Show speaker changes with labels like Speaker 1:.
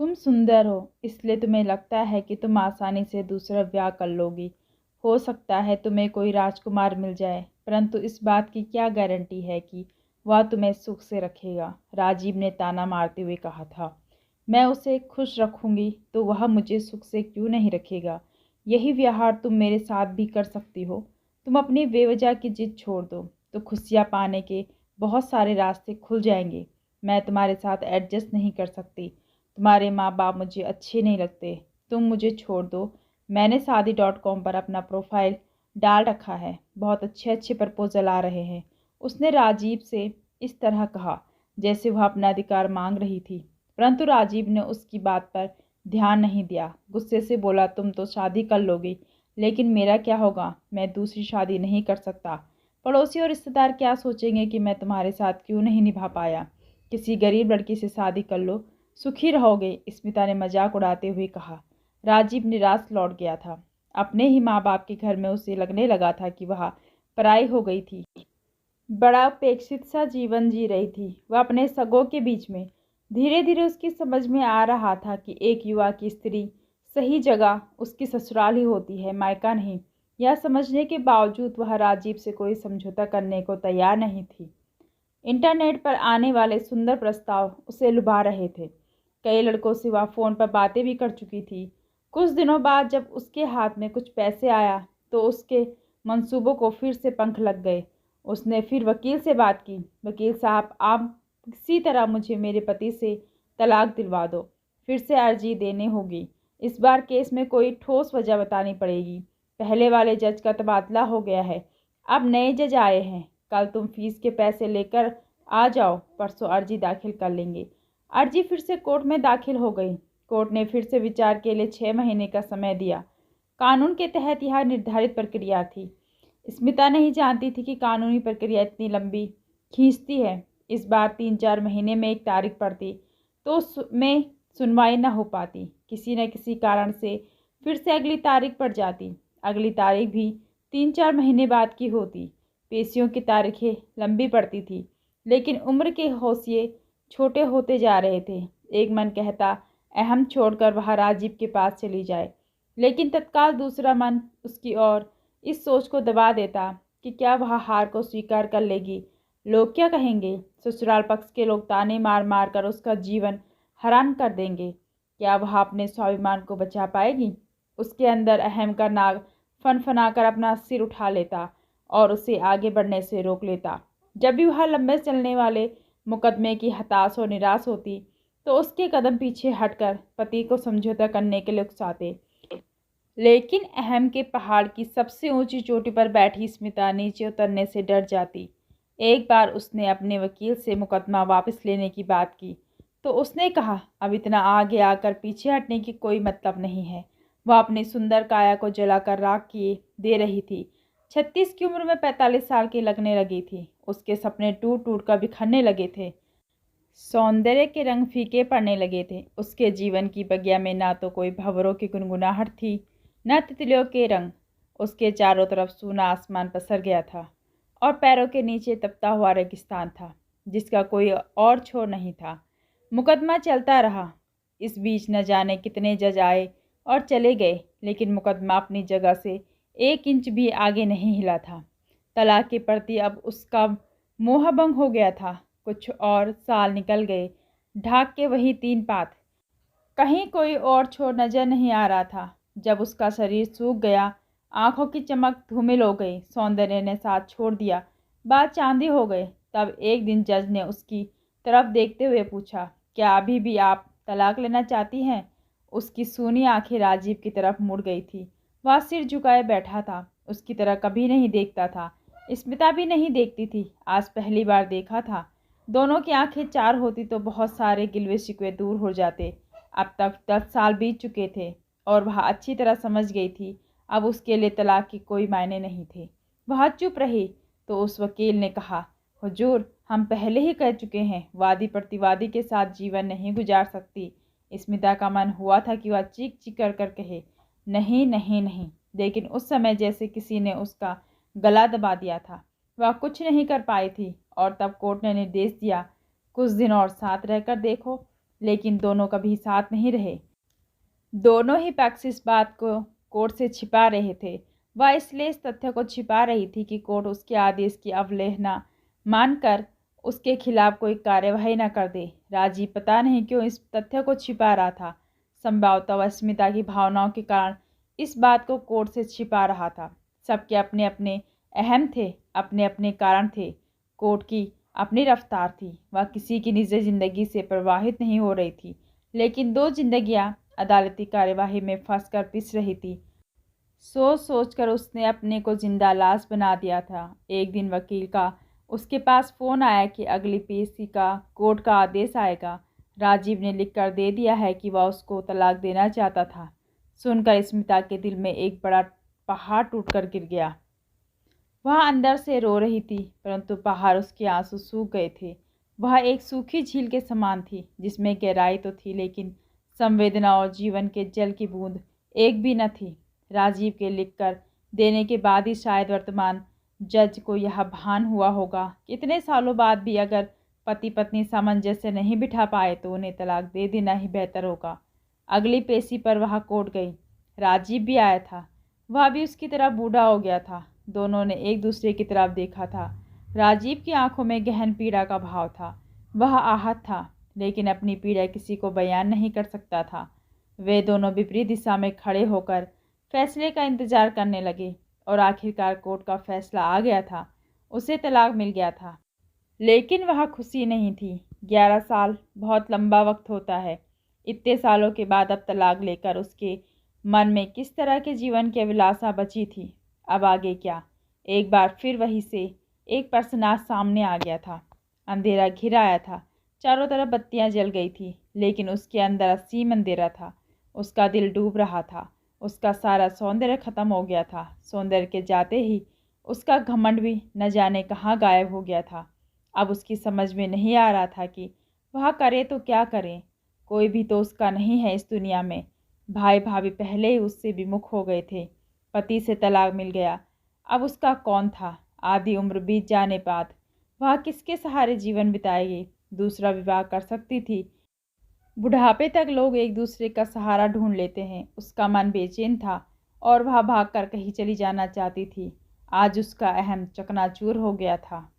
Speaker 1: तुम सुंदर हो, इसलिए तुम्हें लगता है कि तुम आसानी से दूसरा ब्याह कर लोगी। हो सकता है तुम्हें कोई राजकुमार मिल जाए, परंतु इस बात की क्या गारंटी है कि वह तुम्हें सुख से रखेगा। राजीव ने ताना मारते हुए कहा था। मैं उसे खुश रखूंगी तो वह मुझे सुख से क्यों नहीं रखेगा। यही व्यवहार तुम मेरे साथ भी कर सकती हो। तुम अपनी बेवजह की जिद छोड़ दो तो खुशियाँ पाने के बहुत सारे रास्ते खुल जाएंगे। मैं तुम्हारे साथ एडजस्ट नहीं कर सकती। तुम्हारे माँ बाप मुझे अच्छे नहीं लगते। तुम मुझे छोड़ दो। मैंने शादी.com पर अपना प्रोफाइल डाल रखा है। बहुत अच्छे अच्छे प्रपोजल आ रहे हैं। उसने राजीव से इस तरह कहा जैसे वह अपना अधिकार मांग रही थी, परंतु राजीव ने उसकी बात पर ध्यान नहीं दिया। गुस्से से बोला, तुम तो शादी कर लोगी, लेकिन मेरा क्या होगा। मैं दूसरी शादी नहीं कर सकता। पड़ोसी और रिश्तेदार क्या सोचेंगे कि मैं तुम्हारे साथ क्यों नहीं निभा पाया। किसी गरीब लड़की से शादी कर लो, सुखी रहोगे, स्मिता ने मजाक उड़ाते हुए कहा। राजीव निराश लौट गया था। अपने ही माँ बाप के घर में उसे लगने लगा था कि वह पराई हो गई थी। बड़ा अपेक्षित सा जीवन जी रही थी वह अपने सगों के बीच में। धीरे धीरे उसकी समझ में आ रहा था कि एक युवा की स्त्री सही जगह उसकी ससुराल ही होती है, मायका नहीं। यह समझने के बावजूद वह राजीव से कोई समझौता करने को तैयार नहीं थी। इंटरनेट पर आने वाले सुंदर प्रस्ताव उसे लुभा रहे थे। कई लड़कों से वह फ़ोन पर बातें भी कर चुकी थी। कुछ दिनों बाद जब उसके हाथ में कुछ पैसे आया तो उसके मंसूबों को फिर से पंख लग गए। उसने फिर वकील से बात की। वकील साहब, आप किसी तरह मुझे मेरे पति से तलाक दिलवा दो। फिर से अर्जी देनी होगी। इस बार केस में कोई ठोस वजह बतानी पड़ेगी। पहले वाले जज का तबादला हो गया है, अब नए जज आए हैं। कल तुम फीस के पैसे लेकर आ जाओ, परसों अर्जी दाखिल कर लेंगे। अर्जी फिर से कोर्ट में दाखिल हो गई। कोर्ट ने फिर से विचार के लिए 6 महीने का समय दिया। कानून के तहत यह निर्धारित प्रक्रिया थी। स्मिता नहीं जानती थी कि कानूनी प्रक्रिया इतनी लंबी खींचती है। इस बार 3-4 महीने में एक तारीख पड़ती तो उसमें सुनवाई न हो पाती। किसी न किसी कारण से फिर से अगली तारीख पड़ जाती। अगली तारीख भी 3-4 महीने बाद की होती। पेशियों की तारीखें लंबी पड़ती थी, लेकिन उम्र के हौसिये छोटे होते जा रहे थे। एक मन कहता अहम छोड़कर वह राजीव के पास चली जाए, लेकिन तत्काल दूसरा मन उसकी ओर इस सोच को दबा देता कि क्या वह हार को स्वीकार कर लेगी। लोग क्या कहेंगे। ससुराल पक्ष के लोग ताने मार मार कर उसका जीवन हराम कर देंगे। क्या वह अपने स्वाभिमान को बचा पाएगी। उसके अंदर अहम का नाग फनफनाकर अपना सिर उठा लेता और उसे आगे बढ़ने से रोक लेता। जब भी वह लंबे चलने वाले मुकदमे की हताश और निराश होती तो उसके कदम पीछे हटकर पति को समझौता करने के लिए उकसाते। लेकिन अहम के पहाड़ की सबसे ऊंची चोटी पर बैठी स्मिता नीचे उतरने से डर जाती। एक बार उसने अपने वकील से मुकदमा वापस लेने की बात की तो उसने कहा, अब इतना आगे आकर पीछे हटने की कोई मतलब नहीं है। वह अपनी सुंदर काया को जलाकर राख किए दे रही थी। 36 की उम्र में 45 साल की लगने लगी थी। उसके सपने टूट टूट कर बिखरने लगे थे। सौंदर्य के रंग फीके पड़ने लगे थे। उसके जीवन की बगिया में ना तो कोई भंवरों की गुनगुनाहट थी, न तितलियों के रंग। उसके चारों तरफ सूना आसमान पसर गया था और पैरों के नीचे तपता हुआ रेगिस्तान था, जिसका कोई और छोर नहीं था। मुकदमा चलता रहा। इस बीच न जाने कितने जज आए और चले गए, लेकिन मुकदमा अपनी जगह से 1 इंच भी आगे नहीं हिला था। तलाक के प्रति अब उसका मोहभंग हो गया था। कुछ और साल निकल गए, ढाक के वही 3 पात। कहीं कोई और छोर नजर नहीं आ रहा था। जब उसका शरीर सूख गया, आंखों की चमक धूमिल हो गई, सौंदर्य ने साथ छोड़ दिया, बाल चांदी हो गए, तब एक दिन जज ने उसकी तरफ देखते हुए पूछा, क्या अभी भी आप तलाक लेना चाहती हैं। उसकी सूनी आंखें राजीव की तरफ मुड़ गई थी। वह सिर झुकाए बैठा था, उसकी तरह कभी नहीं देखता था। स्मिता भी नहीं देखती थी, आज पहली बार देखा था। दोनों की आंखें चार होती तो बहुत सारे गिलवे शिकवे दूर हो जाते। अब तक 10 साल बीत चुके थे और वह अच्छी तरह समझ गई थी अब उसके लिए तलाक के कोई मायने नहीं थे। वह चुप रही तो उस वकील ने कहा, हुजूर, हम पहले ही कह चुके हैं, वादी प्रतिवादी के साथ जीवन नहीं गुजार सकती। स्मिता का मन हुआ था कि वह चीख चीख कर कर कहे, नहीं नहीं नहीं, लेकिन उस समय जैसे किसी ने उसका गला दबा दिया था। वह कुछ नहीं कर पाई थी और तब कोर्ट ने निर्देश दिया, कुछ दिन और साथ रहकर देखो। लेकिन दोनों कभी साथ नहीं रहे। दोनों ही पक्ष इस बात को कोर्ट से छिपा रहे थे। वह इसलिए इस तथ्य को छिपा रही थी कि कोर्ट उसके आदेश की अवहेलना मानकर उसके खिलाफ कोई कार्यवाही न कर दे। राजीव पता नहीं क्यों इस तथ्य को छिपा रहा था। संभवतः वह स्मिता की भावनाओं के कारण इस बात को कोर्ट से छिपा रहा था। सबके अपने अपने अहम थे, अपने अपने कारण थे। कोर्ट की अपनी रफ्तार थी। वह किसी की निजी जिंदगी से प्रभावित नहीं हो रही थी, लेकिन दो जिंदगियां अदालती कार्यवाही में फंसकर पिस रही थी। सोच सोचकर उसने अपने को जिंदा लाश बना दिया था। एक दिन वकील का उसके पास फ़ोन आया कि अगली पेशी का कोर्ट का आदेश आएगा। राजीव ने लिख कर दे दिया है कि वह उसको तलाक देना चाहता था। सुनकर स्मिता के दिल में एक बड़ा पहाड़ टूटकर गिर गया। वह अंदर से रो रही थी, परंतु बाहर उसके आंसू सूख गए थे। वह एक सूखी झील के समान थी, जिसमें गहराई तो थी लेकिन संवेदना और जीवन के जल की बूंद एक भी न थी। राजीव के लिखकर देने के बाद ही शायद वर्तमान जज को यह भान हुआ होगा कि इतने सालों बाद भी अगर पति पत्नी सामंजस्य नहीं बिठा पाए तो उन्हें तलाक दे देना ही बेहतर होगा। अगली पेशी पर वह कोर्ट गई। राजीव भी आया था। वह भी उसकी तरह बूढ़ा हो गया था। दोनों ने एक दूसरे की तरफ देखा था। राजीव की आंखों में गहन पीड़ा का भाव था। वह आहत था, लेकिन अपनी पीड़ा किसी को बयान नहीं कर सकता था। वे दोनों विपरीत दिशा में खड़े होकर फैसले का इंतजार करने लगे और आखिरकार कोर्ट का फैसला आ गया था। उसे तलाक मिल गया था, लेकिन वह खुशी नहीं थी। 11 साल बहुत लंबा वक्त होता है। इतने सालों के बाद अब तलाक लेकर उसके मन में किस तरह के जीवन की अभिलाषा बची थी। अब आगे क्या? एक बार फिर वहीं से एक प्रश्न आज सामने आ गया था। अंधेरा घिर आया था। चारों तरफ बत्तियां जल गई थी, लेकिन उसके अंदर असीम अंधेरा था। उसका दिल डूब रहा था। उसका सारा सौंदर्य खत्म हो गया था। सौंदर्य के जाते ही उसका घमंड भी न जाने कहाँ गायब हो गया था। अब उसकी समझ में नहीं आ रहा था कि वह करे तो क्या करे। कोई भी तो उसका नहीं है इस दुनिया में। भाई भाभी पहले ही उससे विमुख हो गए थे। पति से तलाक मिल गया। अब उसका कौन था? आधी उम्र बीत जाने बाद वह किसके सहारे जीवन बिताएगी? दूसरा विवाह कर सकती थी। बुढ़ापे तक लोग एक दूसरे का सहारा ढूंढ लेते हैं। उसका मन बेचैन था और वह भागकर कहीं चली जाना चाहती थी। आज उसका अहम चकनाचूर हो गया था।